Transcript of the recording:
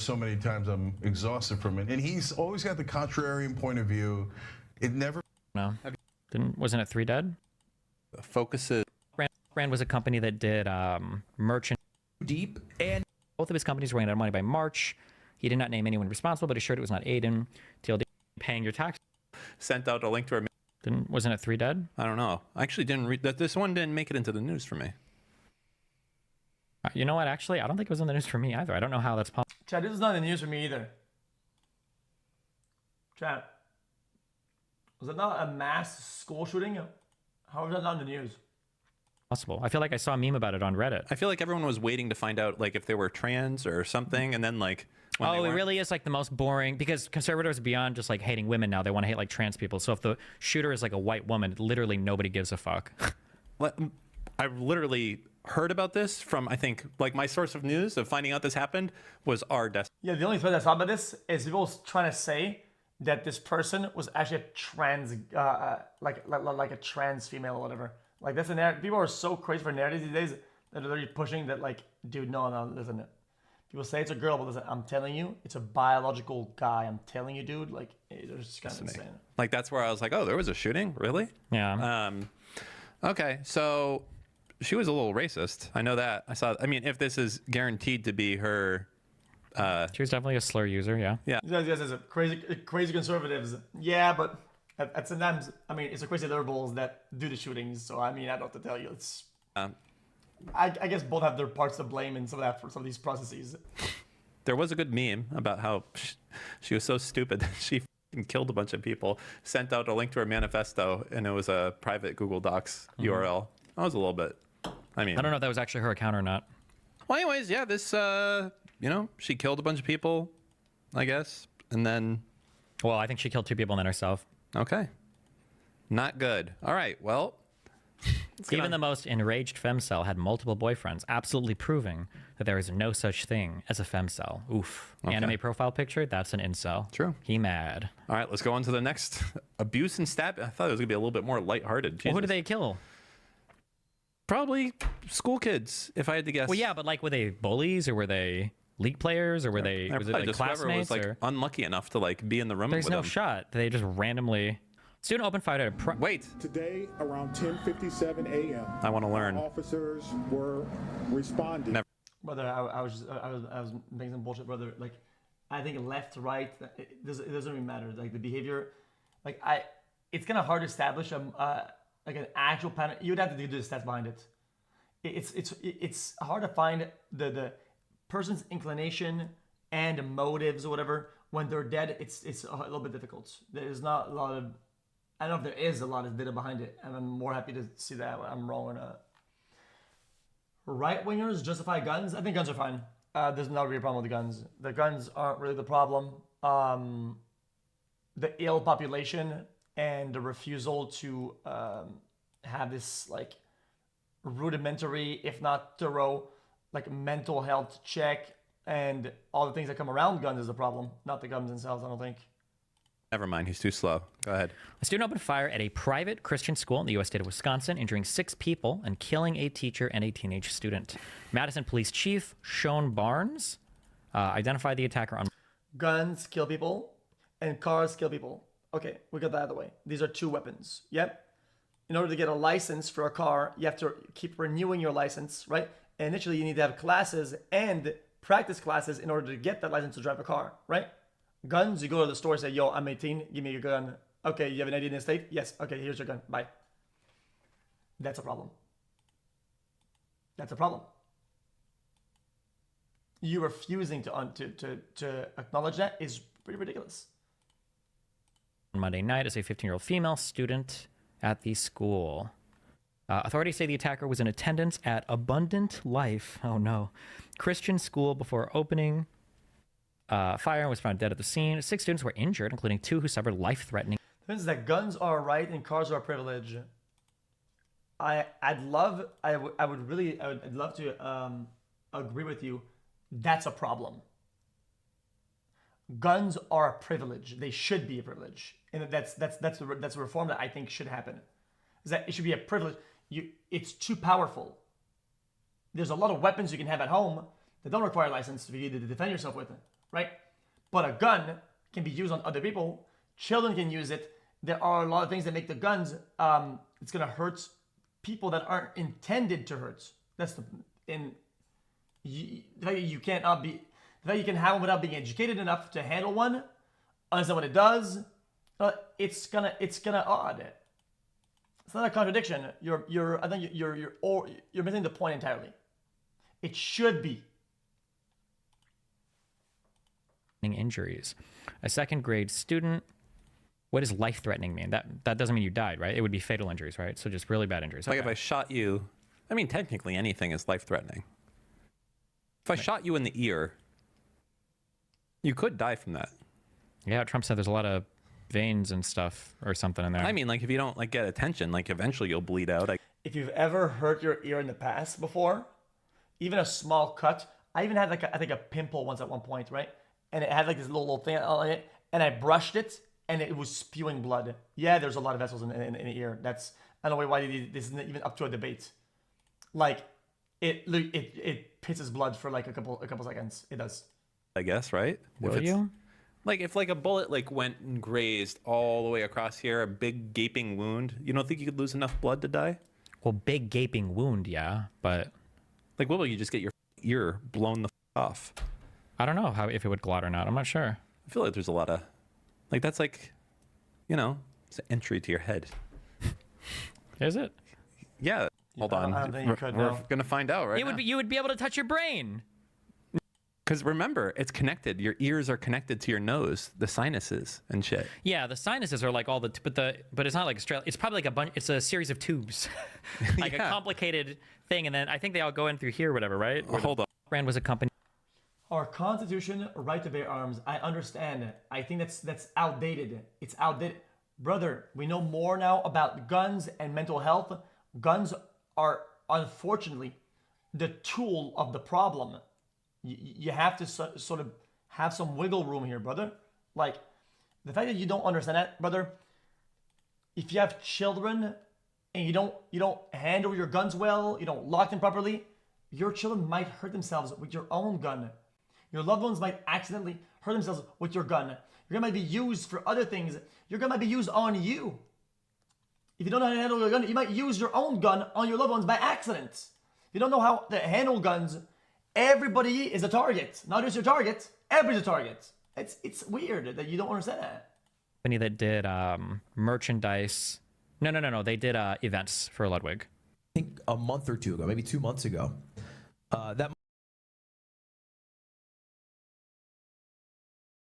so many times I'm exhausted from it. And he's always got the contrarian point of view. It never. No. Wasn't it 3 Dead? Focuses. Brand was a company that did merchant. Deep, and Both of his companies ran out of money by March. He did not name anyone responsible, but assured it was not Aiden. TLD, paying your tax. Sent out a link to her. Wasn't it 3 Dead? I don't know. I actually didn't read that. This one didn't make it into the news for me. You know what? Actually, I don't think it was in the news for me either. I don't know how that's possible. Chad, this is not in the news for me either. Chad, was it not a mass school shooting? How is that not in the news? I feel like I saw a meme about it on Reddit. I feel like everyone was waiting to find out like if they were trans or something, and then like when Oh, it really is like the most boring, because conservatives beyond just like hating women now, they want to hate like trans people. So if the shooter is like a white woman, literally nobody gives a fuck. I've literally heard about this from, I think, like my source of news of finding out this happened was our desk. Yeah, the only thread I saw about this is people trying to say that this person was actually a trans, like a trans female or whatever. Like that's a narrative. People are so crazy for narratives these days that they're pushing that. Like, dude, no, listen. People say it's a girl, but listen, I'm telling you, it's a biological guy. I'm telling you, dude. Like, it's just kind of insane. Like that's where I was like, oh, there was a shooting, really? Yeah. Okay, so she was a little racist. I know that. I mean, if this is guaranteed to be her. She was definitely a slur user, yeah. Yes, crazy conservatives. Yeah, but at sometimes, I mean, it's the crazy liberals that do the shootings. So I mean, I don't have to tell you. It's. I guess both have their parts to blame in some of that for some of these processes. There was a good meme about how she was so stupid that she killed a bunch of people. Sent out a link to her manifesto, and it was a private Google Docs URL. That was a little bit. I mean, I don't know if that was actually her account or not. Well, anyways, yeah, this. She killed a bunch of people, I guess, and then. Well, I think she killed 2 people and then herself. Okay. Not good. All right. Well. Even the most enraged femcel had multiple boyfriends, absolutely proving that there is no such thing as a femcel. Oof. Okay. Anime profile picture, that's an incel. True. He mad. All right, let's go on to the next. Abuse and stab. I thought it was going to be a little bit more lighthearted. Well, who did they kill? Probably school kids, if I had to guess. Well, yeah, but like, were they bullies or were they league players or were they, was it like classmates? Was like unlucky enough to like be in the room with them. There's no shot. They just randomly... Student opened fire at a Wait. Today, around 10:57 a.m. I want to learn. Officers were responding. Never. Brother, I was making some bullshit, brother. Like, I think left, right, it doesn't really matter. Like the behavior, like it's kind of hard to establish like an actual pattern. You would have to do the stats behind it. It's hard to find the person's inclination and motives or whatever when they're dead. It's a little bit difficult. There's not a lot of. I don't know if there is a lot of data behind it, and I'm more happy to see that I'm wrong or not. Right-wingers justify guns. I think guns are fine. There's not really a problem with the guns. The guns aren't really the problem. The ill population and the refusal to have this like rudimentary, if not thorough, like mental health check and all the things that come around guns is the problem, not the guns themselves, I don't think. Never mind, he's too slow. Go ahead. A student opened fire at a private Christian school in the U.S. state of Wisconsin, injuring 6 people and killing a teacher and a teenage student. Madison Police Chief Sean Barnes identified the attacker on... Guns kill people and cars kill people. Okay, we got that out of the way. These are 2 weapons. Yep. In order to get a license for a car, you have to keep renewing your license, right? And initially, you need to have classes and practice classes in order to get that license to drive a car, right? Guns, you go to the store and say, yo, I'm 18, give me your gun. Okay, you have an ID in the state? Yes, okay, here's your gun, bye. That's a problem. That's a problem. You refusing to acknowledge that is pretty ridiculous. Monday night as a 15-year-old female student at the school. Authorities say the attacker was in attendance at Abundant Life, oh no, Christian school before opening fire and was found dead at the scene. 6 students were injured, including 2 who suffered life-threatening. The thing is that guns are a right and cars are a privilege. I'd love to agree with you. That's a problem. Guns are a privilege. They should be a privilege, and that's the reform that I think should happen. Is that it should be a privilege. It's too powerful. There's a lot of weapons you can have at home that don't require a license for you to defend yourself with. right? But a gun can be used on other people. Children can use it. There are a lot of things that make the guns. It's gonna hurt people that aren't intended to hurt. That's the fact that you cannot be, the fact you can have one without being educated enough to handle one, understand what it does. It's gonna odd. It's not a contradiction. I think you're missing the point entirely. It should be. Injuries. A second grade student. What does life-threatening mean? That doesn't mean you died, right? It would be fatal injuries, right? So just really bad injuries. Like Okay. if I shot you, I mean, technically anything is life-threatening. If I shot you in the ear, you could die from that. Yeah, Trump said there's a lot of veins and stuff or something in there. I mean, like if you don't like get attention, like eventually you'll bleed out. If you've ever hurt your ear in the past before, even a small cut. I even had I think a pimple once at one point, right? And it had like this little thing on it, and I brushed it, and it was spewing blood. Yeah, there's a lot of vessels in the ear. That's, I don't know why this isn't even up to a debate. Like it pisses blood for like a couple seconds. It does. I guess, right? Will you? Like if like a bullet like went and grazed all the way across here, a big gaping wound, you don't think you could lose enough blood to die? Well, big gaping wound, yeah, but Like what will you just get your ear blown the off? I don't know if it would clot or not. I'm not sure. I feel like there's a lot of, like that's like, you know, it's an entry to your head. Is it? Yeah. Hold on. I don't think you could, We're no. gonna find out, right? You would be able to touch your brain. Because remember, it's connected. Your ears are connected to your nose, the sinuses and shit. Yeah, the sinuses are like all but it's not like straight. It's probably like a bunch. It's a series of tubes, like a Yeah. complicated thing, and then I think they all go in through here, whatever, right? Hold on. Brand was a company. Our Constitution, right to bear arms. I understand. I think that's outdated. It's outdated, brother. We know more now about guns and mental health. Guns are unfortunately the tool of the problem. You have to sort of have some wiggle room here, brother. Like the fact that you don't understand that, brother. If you have children and you don't handle your guns well, you don't lock them properly, your children might hurt themselves with your own gun. Your loved ones might accidentally hurt themselves with your gun. Your gun might be used for other things. Your gun might be used on you. If you don't know how to handle your gun, you might use your own gun on your loved ones by accident. If you don't know how to handle guns, everybody is a target. Not just your target, everybody's a target. It's weird that you don't understand that. Company that did merchandise. No. They did events for Ludwig. I think a month or two ago, maybe 2 months ago. That